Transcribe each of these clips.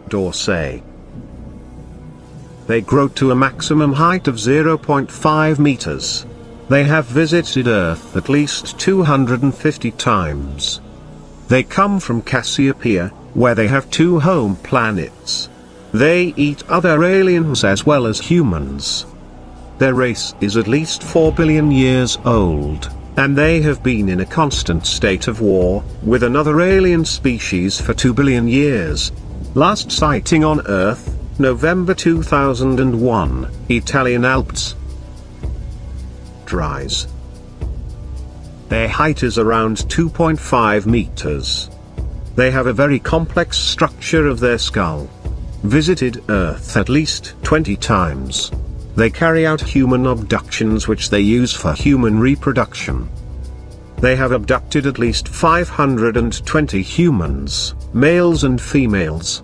Dorsey. They grow to a maximum height of 0.5 meters. They have visited Earth at least 250 times. They come from Cassiopeia, where they have 2 home planets. They eat other aliens as well as humans. Their race is at least 4 billion years old, and they have been in a constant state of war with another alien species for 2 billion years. Last sighting on Earth, November 2001, Italian Alps. Dries. Their height is around 2.5 meters. They have a very complex structure of their skull. Visited Earth at least 20 times. They carry out human abductions which they use for human reproduction. They have abducted at least 520 humans, males and females.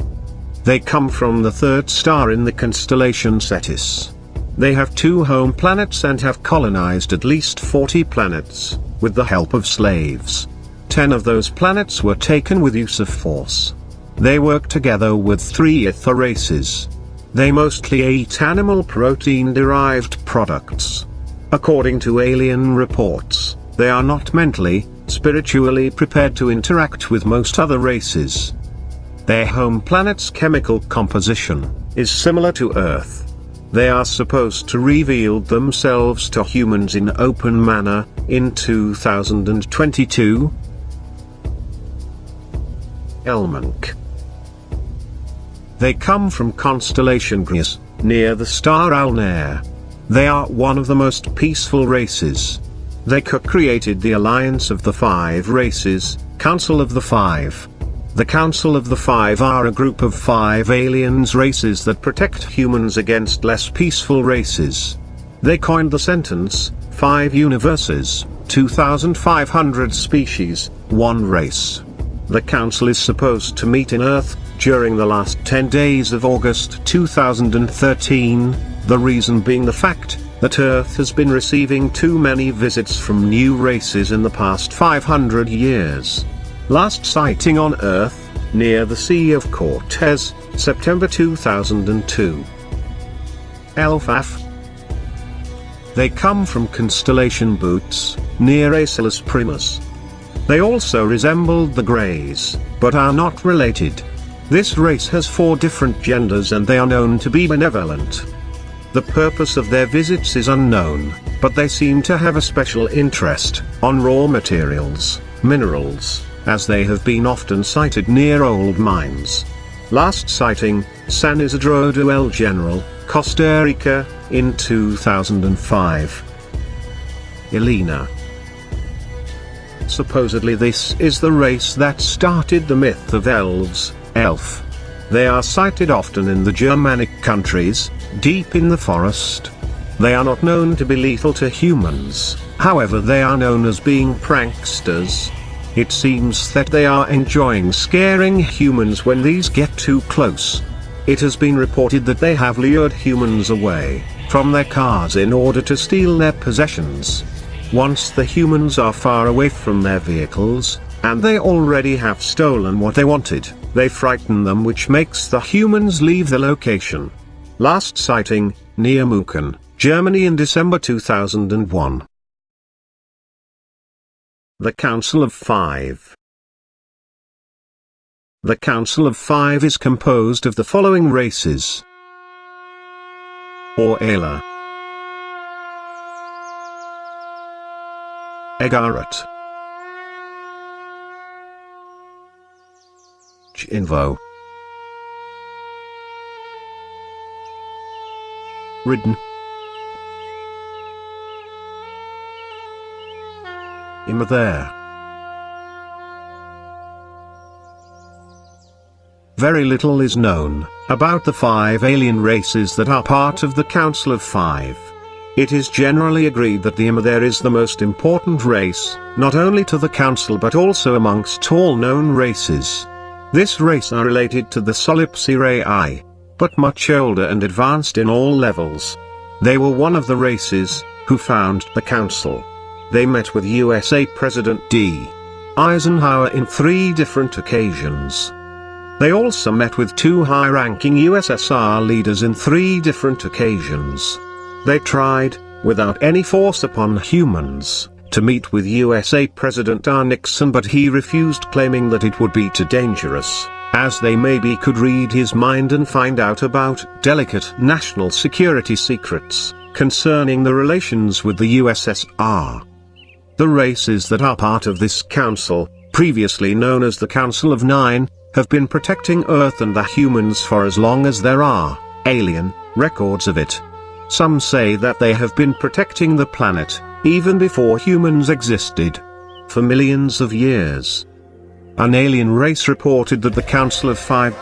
They come from the 3rd star in the constellation Cetus. They have 2 home planets and have colonized at least 40 planets, with the help of slaves. 10 of those planets were taken with use of force. They work together with 3 ether races. They mostly eat animal protein-derived products. According to alien reports, they are not mentally, spiritually prepared to interact with most other races. Their home planet's chemical composition is similar to Earth. They are supposed to reveal themselves to humans in open manner in 2022. Elmonk. They come from constellation Grius, near the star Alnair. They are one of the most peaceful races. They co-created the Alliance of the 5 Races, Council of the 5. The Council of the 5 are a group of 5 aliens races that protect humans against less peaceful races. They coined the sentence, 5 universes, 2,500 species, 1 race. The Council is supposed to meet in Earth during the last 10 days of August 2013, the reason being the fact that Earth has been receiving too many visits from new races in the past 500 years. Last sighting on Earth, near the Sea of Cortez, September 2002. Elfaf. They come from constellation Bootes, near Acelus Primus. They also resembled the Greys, but are not related. This race has 4 different genders and they are known to be benevolent. The purpose of their visits is unknown, but they seem to have a special interest on raw materials, minerals, as they have been often sighted near old mines. Last sighting, San Isidro de El General, Costa Rica, in 2005. Elena. Supposedly this is the race that started the myth of elves, elf. They are sighted often in the Germanic countries, deep in the forest. They are not known to be lethal to humans, however they are known as being pranksters. It seems that they are enjoying scaring humans when these get too close. It has been reported that they have lured humans away from their cars in order to steal their possessions. Once the humans are far away from their vehicles, and they already have stolen what they wanted, they frighten them, which makes the humans leave the location. Last sighting, near Muchen, Germany in December 2001. The Council of 5. The Council of 5 is composed of the following races. Orela, Egarat, Jinvo, Ridden, Imather. Very little is known about the 5 alien races that are part of the Council of 5. It is generally agreed that the Imather is the most important race, not only to the Council but also amongst all known races. This race are related to the Solipsirae, but much older and advanced in all levels. They were one of the races who founded the Council. They met with USA President D. Eisenhower in 3 different occasions. They also met with two high-ranking USSR leaders in 3 different occasions. They tried, without any force upon humans, to meet with USA President R. Nixon, but he refused, claiming that it would be too dangerous, as they maybe could read his mind and find out about delicate national security secrets concerning the relations with the USSR. The races that are part of this council, previously known as the Council of Nine, have been protecting Earth and the humans for as long as there are alien records of it. Some say that they have been protecting the planet, even before humans existed, for millions of years. An alien race reported that the Council of Five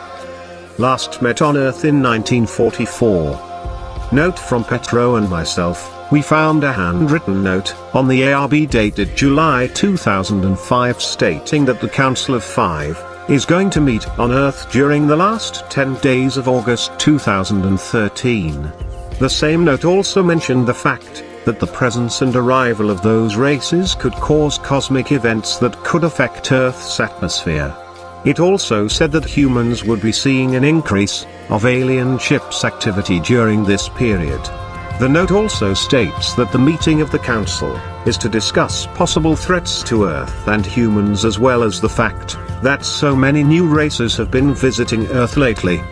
last met on Earth in 1944. Note from Petro and myself, we found a handwritten note on the ARB dated July 2005 stating that the Council of Five is going to meet on Earth during the last 10 days of August 2013. The same note also mentioned the fact that the presence and arrival of those races could cause cosmic events that could affect Earth's atmosphere. It also said that humans would be seeing an increase of alien ships activity during this period. The note also states that the meeting of the Council is to discuss possible threats to Earth and humans, as well as the fact that so many new races have been visiting Earth lately.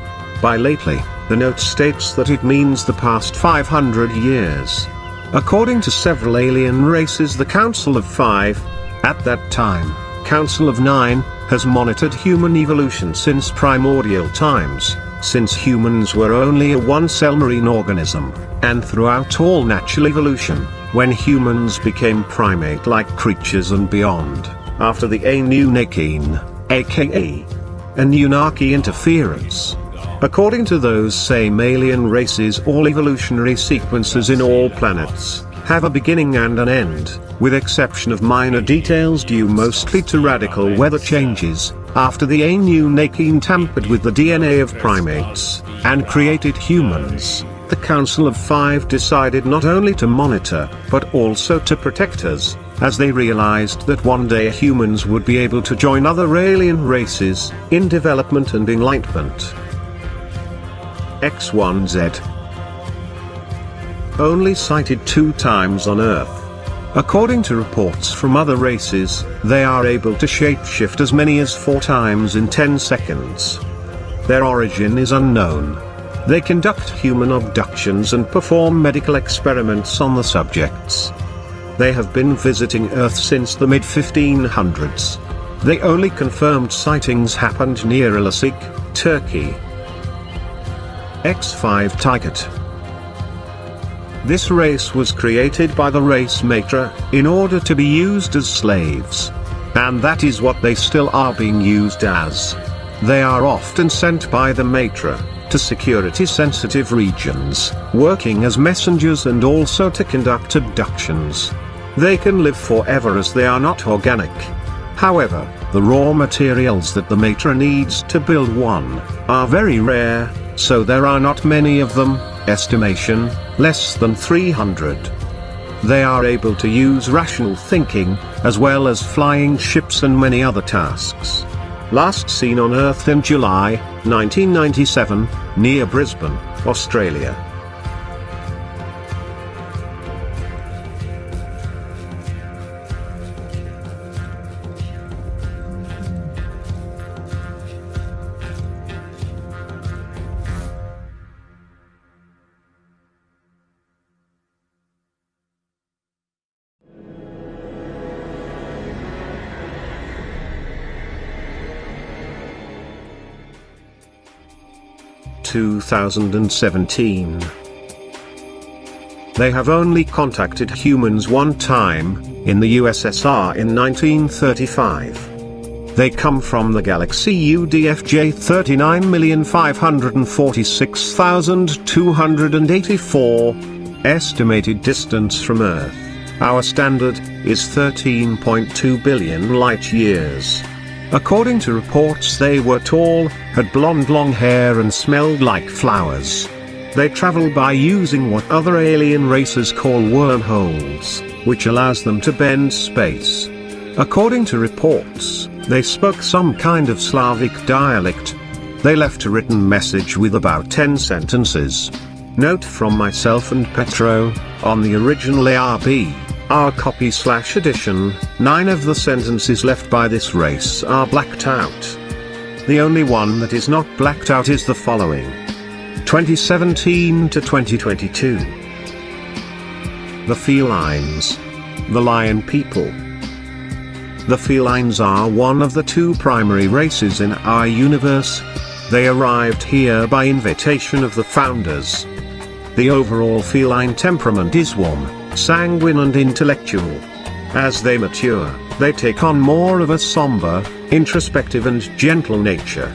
By lately, the note states that it means the past 500 years. According to several alien races, the Council of Five, at that time, Council of Nine, has monitored human evolution since primordial times, since humans were only a one-cell marine organism, and throughout all natural evolution, when humans became primate-like creatures and beyond, after the Anunnaki, aka Anunnaki interference. According to those same alien races, all evolutionary sequences in all planets have a beginning and an end, with exception of minor details due mostly to radical weather changes, after the Anunnaki tampered with the DNA of primates, and created humans. The Council of Five decided not only to monitor, but also to protect us, as they realized that one day humans would be able to join other alien races in development and enlightenment. X1Z only sighted 2 times on Earth. According to reports from other races, they are able to shapeshift as many as 4 times in 10 seconds. Their origin is unknown. They conduct human abductions and perform medical experiments on the subjects. They have been visiting Earth since the mid-1500s. The only confirmed sightings happened near Elazig, Turkey. X5 Tyket. This race was created by the race Matra, in order to be used as slaves. And that is what they still are being used as. They are often sent by the Matra to security-sensitive regions, working as messengers and also to conduct abductions. They can live forever as they are not organic. However, the raw materials that the Matra needs to build one are very rare, so there are not many of them, estimation, less than 300. They are able to use rational thinking, as well as flying ships and many other tasks. Last seen on Earth in July 1997, near Brisbane, Australia. (2017). They have only contacted humans one time, in the USSR in 1935. They come from the galaxy UDFJ 39,546,284, estimated distance from Earth. Our standard is 13.2 billion light-years. According to reports, they were tall, had blonde long hair and smelled like flowers. They travel by using what other alien races call wormholes, which allows them to bend space. According to reports, they spoke some kind of Slavic dialect, They left a written message with about 10 sentences. Note from myself and Petro, on the original ARB, our copy/edition, 9 of the sentences left by this race are blacked out. The only one that is not blacked out is the following. 2017 to 2022. The felines. The lion people. The felines are one of the 2 primary races in our universe. They arrived here by invitation of the founders. The overall feline temperament is warm, sanguine and intellectual. As they mature, they take on more of a somber, introspective and gentle nature.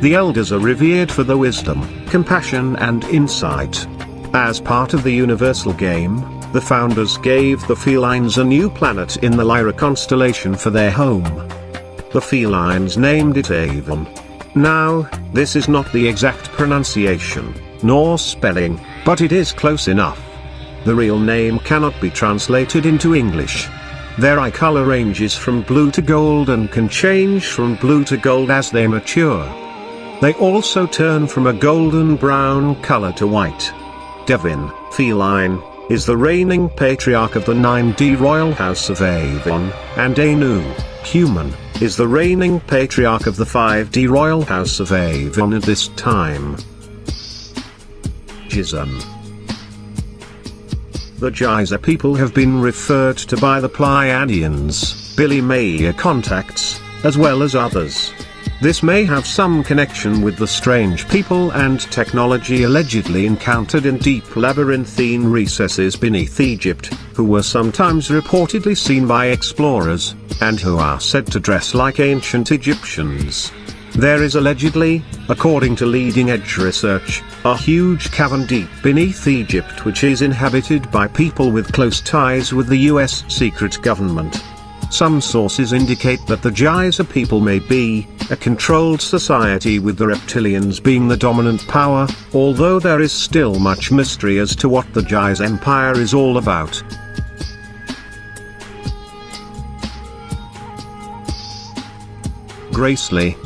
The elders are revered for their wisdom, compassion and insight. As part of the universal game, the founders gave the felines a new planet in the Lyra constellation for their home. The felines named it Avon. Now, this is not the exact pronunciation, nor spelling, but it is close enough. The real name cannot be translated into English. Their eye color ranges from blue to gold and can change from blue to gold as they mature. They also turn from a golden brown color to white. Devin, feline, is the reigning patriarch of the 9D royal house of Avon, and Anu, human, is the reigning patriarch of the 5D royal house of Avon at this time. Jizan. The Giza people have been referred to by the Pleiadians, Billy Meier contacts, as well as others. This may have some connection with the strange people and technology allegedly encountered in deep labyrinthine recesses beneath Egypt, who were sometimes reportedly seen by explorers, and who are said to dress like ancient Egyptians. There is allegedly, according to leading-edge research, a huge cavern deep beneath Egypt which is inhabited by people with close ties with the US secret government. Some sources indicate that the Giza people may be a controlled society with the reptilians being the dominant power, although there is still much mystery as to what the Giza Empire is all about. Gracely.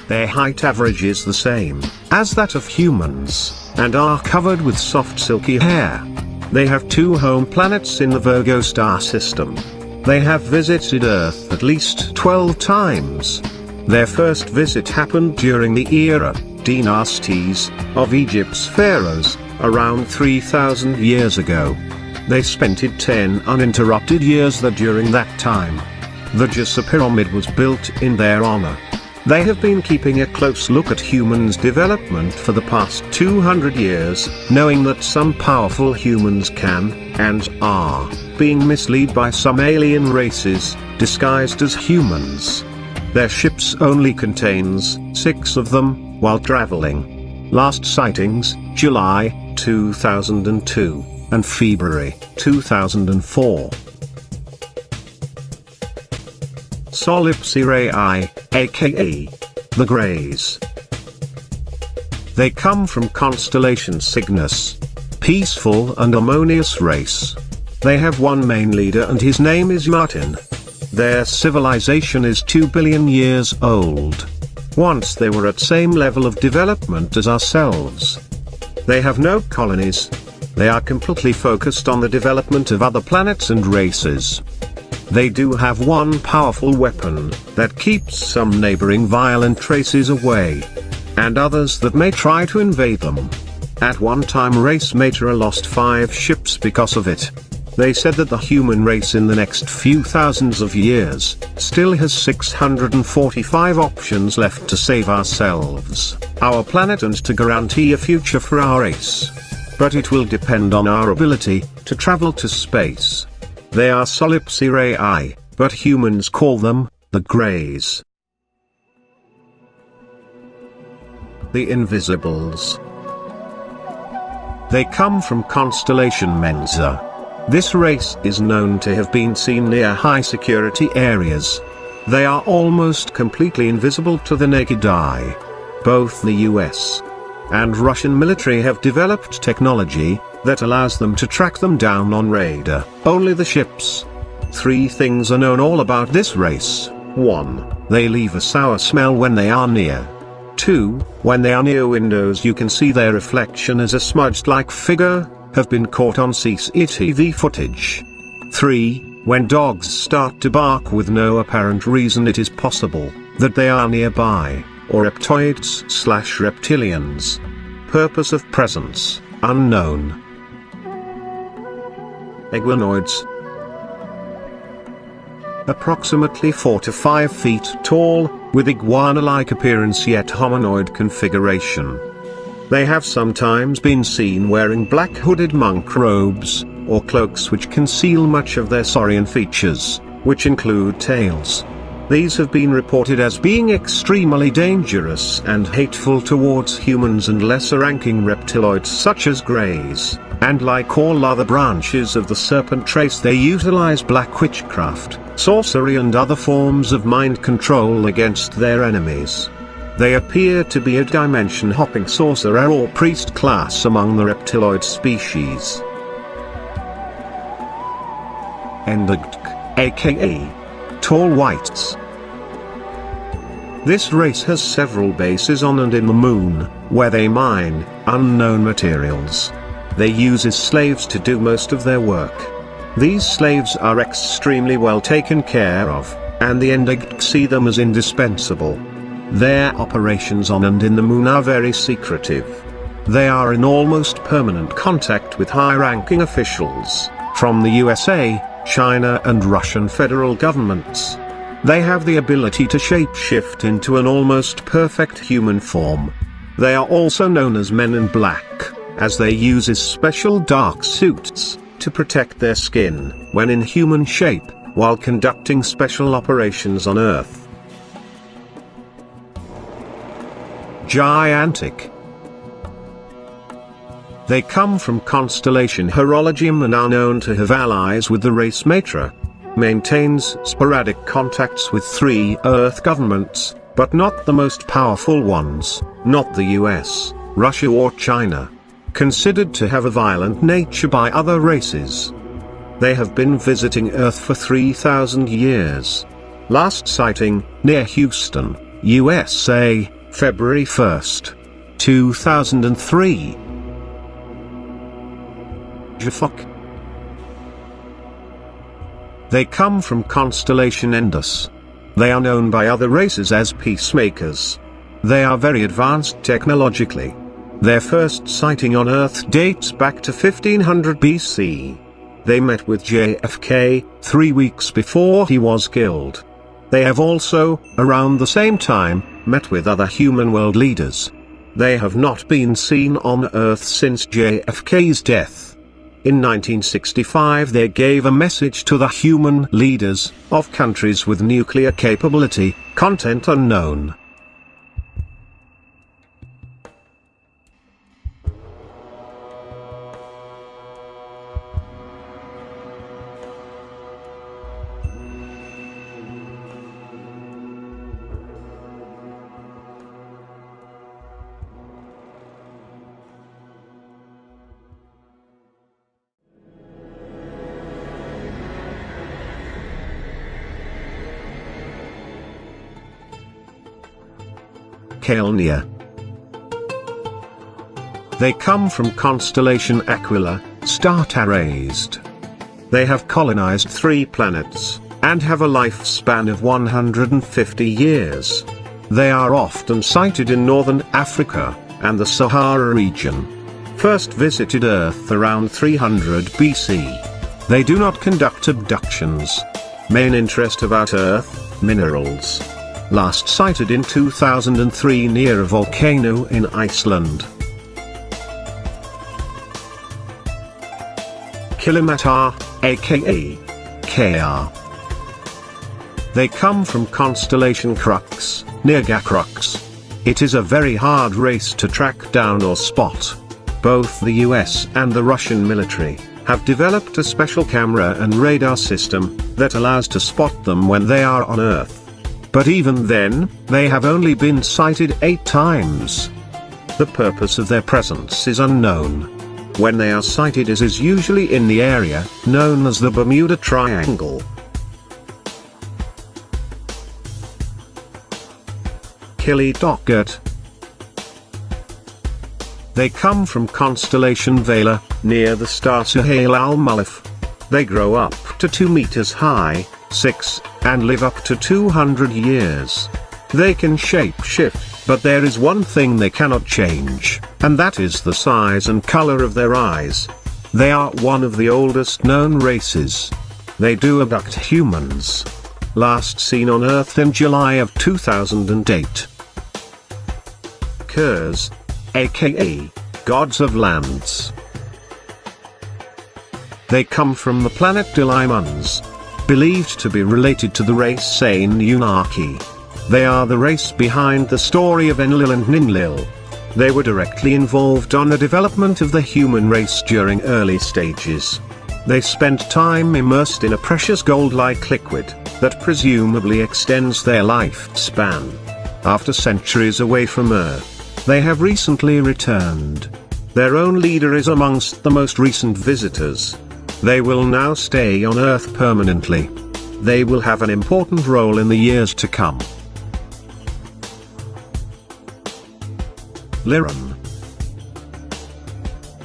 Their height average is the same as that of humans, and are covered with soft silky hair. They have 2 home planets in the Virgo star system. They have visited Earth at least 12 times. Their first visit happened during the era, dynasties, of Egypt's pharaohs, around 3,000 years ago. They spent 10 uninterrupted years there during that time. The Giza pyramid was built in their honor. They have been keeping a close look at humans' development for the past 200 years, knowing that some powerful humans can, and are, being misled by some alien races, disguised as humans. Their ships only contains 6 of them, while traveling. Last sightings, July, 2002, and February, 2004. Solipsirae, aka the Greys. They come from constellation Cygnus. Peaceful and harmonious race. They have one main leader and his name is Martin. Their civilization is 2 billion years old. Once they were at same level of development as ourselves. They have no colonies. They are completely focused on the development of other planets and races. They do have one powerful weapon, that keeps some neighboring violent races away. And others that may try to invade them. At one time race Matera lost 5 ships because of it. They said that the human race in the next few thousands of years, still has 645 options left to save ourselves, our planet and to guarantee a future for our race. But it will depend on our ability, to travel to space. They are Solipsirae, but humans call them, the Greys. The Invisibles. They come from constellation Mensa. This race is known to have been seen near high security areas. They are almost completely invisible to the naked eye. Both the US and Russian military have developed technology that allows them to track them down on radar. Only the ships. 3 things are known all about this race. 1. They leave a sour smell when they are near. 2. When they are near windows you can see their reflection as a smudged-like figure, have been caught on CCTV footage. 3. When dogs start to bark with no apparent reason it is possible that they are nearby, or reptoids/reptilians. Purpose of presence, unknown. Iguanoids. Approximately 4 to 5 feet tall, with iguana-like appearance yet hominoid configuration. They have sometimes been seen wearing black hooded monk robes, or cloaks which conceal much of their saurian features, which include tails. These have been reported as being extremely dangerous and hateful towards humans and lesser-ranking reptiloids such as greys, and like all other branches of the serpent race they utilize black witchcraft, sorcery and other forms of mind control against their enemies. They appear to be a dimension-hopping sorcerer or priest class among the reptiloid species. Endagtk, aka Tall Whites. This race has several bases on and in the moon, where they mine unknown materials. They use as slaves to do most of their work. These slaves are extremely well taken care of, and the Endagtk see them as indispensable. Their operations on and in the moon are very secretive. They are in almost permanent contact with high-ranking officials, from the USA, China and Russian federal governments. They have the ability to shapeshift into an almost perfect human form. They are also known as Men in Black, as they use special dark suits to protect their skin when in human shape, while conducting special operations on Earth. Gigantic. They come from constellation Horologium and are known to have allies with the race Matra. Maintains sporadic contacts with 3 Earth governments, but not the most powerful ones, not the US, Russia or China. Considered to have a violent nature by other races. They have been visiting Earth for 3,000 years. Last sighting, near Houston, USA, February 1st, 2003. Jafok. They come from constellation Endus. They are known by other races as peacemakers. They are very advanced technologically. Their first sighting on Earth dates back to 1500 BC. They met with JFK 3 weeks before he was killed. They have also, around the same time, met with other human world leaders. They have not been seen on Earth since JFK's death. In 1965 they gave a message to the human leaders of countries with nuclear capability, content unknown. Caelnia. They come from constellation Aquila, star-raised. They have colonized 3 planets, and have a lifespan of 150 years. They are often sighted in northern Africa, and the Sahara region. First visited Earth around 300 BC. They do not conduct abductions. Main interest about Earth, minerals. Last sighted in 2003 near a volcano in Iceland. Killimatar, aka KR. They come from constellation Crux, near Gacrux. It is a very hard race to track down or spot. Both the US and the Russian military have developed a special camera and radar system that allows to spot them when they are on Earth. But even then, they have only been sighted 8 times. The purpose of their presence is unknown. When they are sighted it is usually in the area known as the Bermuda Triangle. Kilitokert. They come from constellation Vela, near the star Suhail al-Mulaf. They grow up to 2 meters high, 6, and live up to 200 years. They can shape-shift, but there is one thing they cannot change, and that is the size and color of their eyes. They are one of the oldest known races. They do abduct humans. Last seen on Earth in July of 2008. Kurs, aka gods of lands. They come from the planet Delimons, believed to be related to the race Anunnaki. They are the race behind the story of Enlil and Ninlil. They were directly involved on the development of the human race during early stages. They spent time immersed in a precious gold-like liquid that presumably extends their lifespan. After centuries away from Earth, they have recently returned. Their own leader is amongst the most recent visitors. They will now stay on Earth permanently. They will have an important role in the years to come. Lyran.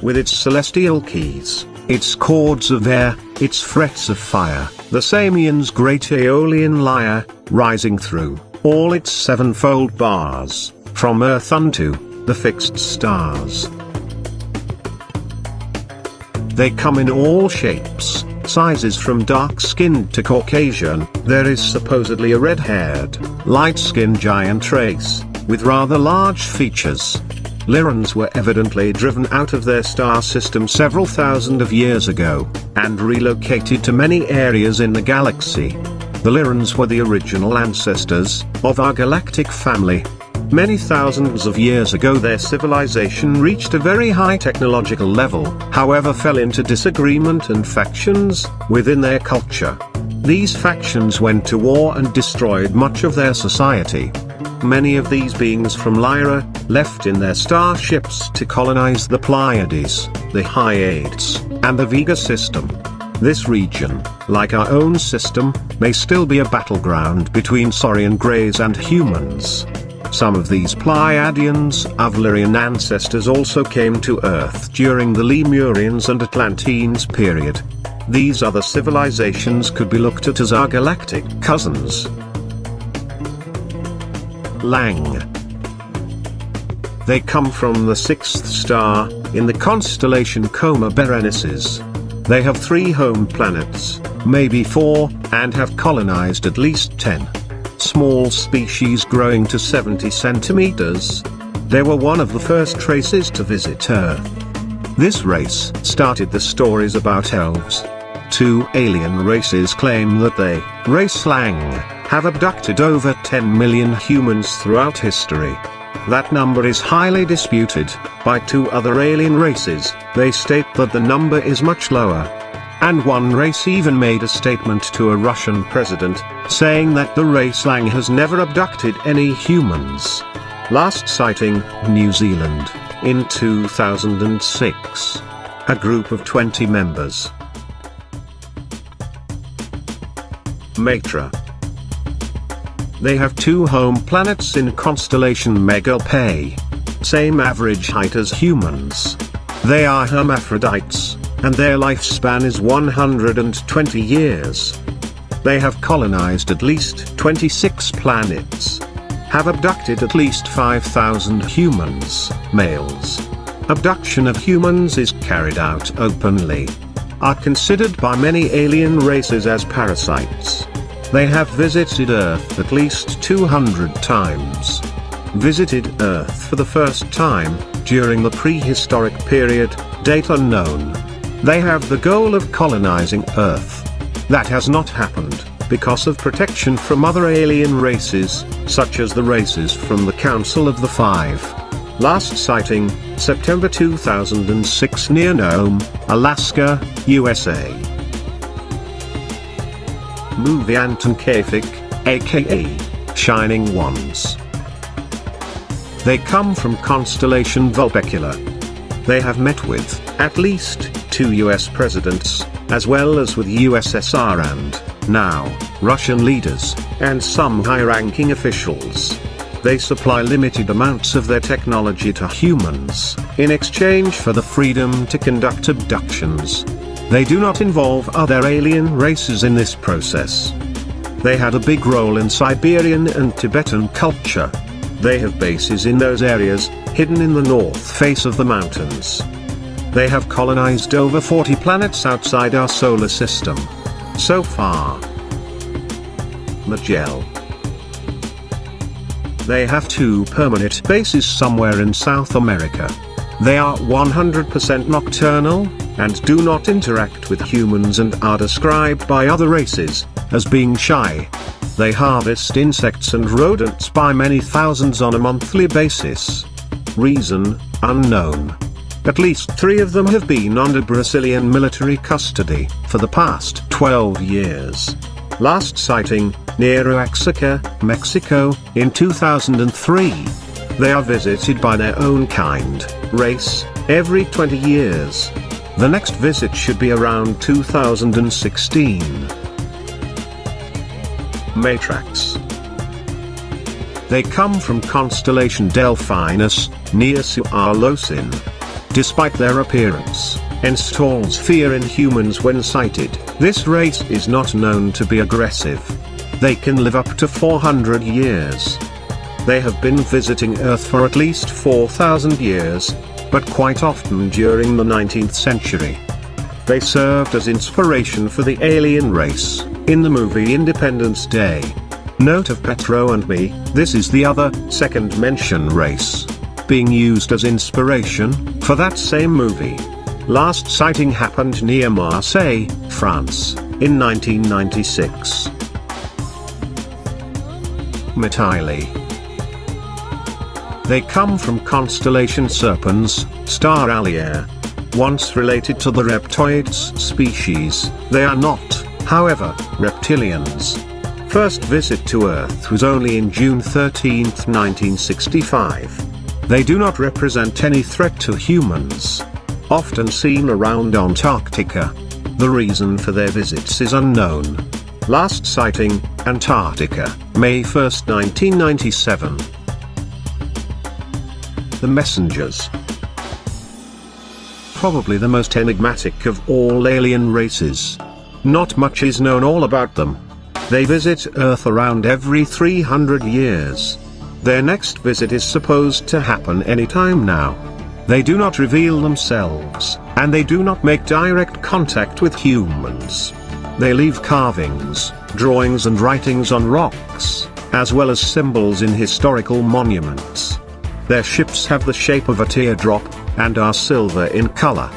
With its celestial keys, its chords of air, its frets of fire, the Samian's great Aeolian lyre, rising through all its sevenfold bars, from Earth unto the fixed stars. They come in all shapes, sizes from dark-skinned to Caucasian. There is supposedly a red-haired, light-skinned giant race, with rather large features. Lyrans were evidently driven out of their star system several thousand of years ago, and relocated to many areas in the galaxy. The Lyrans were the original ancestors of our galactic family. Many thousands of years ago their civilization reached a very high technological level, however fell into disagreement and factions within their culture. These factions went to war and destroyed much of their society. Many of these beings from Lyra left in their starships to colonize the Pleiades, the Hyades, and the Vega system. This region, like our own system, may still be a battleground between Saurian Greys and humans. Some of these Pleiadians of Lyrian ancestors also came to Earth during the Lemurians and Atlanteans period. These other civilizations could be looked at as our galactic cousins. Lang. They come from the 6th star, in the constellation Coma Berenices. They have 3 home planets, maybe 4, and have colonized at least 10. Small species growing to 70 centimeters. They were one of the first races to visit Earth. This race started the stories about elves. 2 alien races claim that they, race Lang, have abducted over 10 million humans throughout history. That number is highly disputed by 2 other alien races. They state that the number is much lower. And one race even made a statement to a Russian president, saying that the race Lang has never abducted any humans. Last sighting, New Zealand, in 2006. A group of 20 members. Matra. They have 2 home planets in constellation Megalpay. Same average height as humans. They are hermaphrodites, and their lifespan is 120 years. They have colonized at least 26 planets. Have abducted at least 5,000 humans, males. Abduction of humans is carried out openly. Are considered by many alien races as parasites. They have visited Earth at least 200 times. Visited Earth for the first time, during the prehistoric period, date unknown. They have the goal of colonizing Earth. That has not happened, because of protection from other alien races, such as the races from the Council of the Five. Last sighting, September 2006 near Nome, Alaska, USA. Muviant and Kefik, aka Shining Ones. They come from constellation Vulpecula. They have met with, at least, 2 US presidents, as well as with USSR and, now, Russian leaders, and some high-ranking officials. They supply limited amounts of their technology to humans, in exchange for the freedom to conduct abductions. They do not involve other alien races in this process. They had a big role in Siberian and Tibetan culture. They have bases in those areas, hidden in the north face of the mountains. They have colonized over 40 planets outside our solar system. So far. Magellan. They have 2 permanent bases somewhere in South America. They are 100% nocturnal, and do not interact with humans and are described by other races as being shy. They harvest insects and rodents by many thousands on a monthly basis. Reason, unknown. At least 3 of them have been under Brazilian military custody for the past 12 years. Last sighting, near Oaxaca, Mexico, in 2003. They are visited by their own kind, race, every 20 years. The next visit should be around 2016. Matrax. They come from constellation Delphinus, near Suarlosin. Despite their appearance, installs fear in humans when sighted. This race is not known to be aggressive. They can live up to 400 years. They have been visiting Earth for at least 4,000 years, but quite often during the 19th century. They served as inspiration for the alien race, in the movie Independence Day. Note of Petro and Me, this is the other, second mention race, being used as inspiration, for that same movie. Last sighting happened near Marseille, France, in 1996. Metaili. They come from constellation Serpens, star Allier. Once related to the reptoids species, they are not, however, reptilians. First visit to Earth was only in June 13, 1965. They do not represent any threat to humans. Often seen around Antarctica. The reason for their visits is unknown. Last sighting, Antarctica, May 1, 1997. The Messengers. Probably the most enigmatic of all alien races. Not much is known all about them. They visit Earth around every 300 years. Their next visit is supposed to happen anytime now. They do not reveal themselves, and they do not make direct contact with humans. They leave carvings, drawings and writings on rocks, as well as symbols in historical monuments. Their ships have the shape of a teardrop, and are silver in color.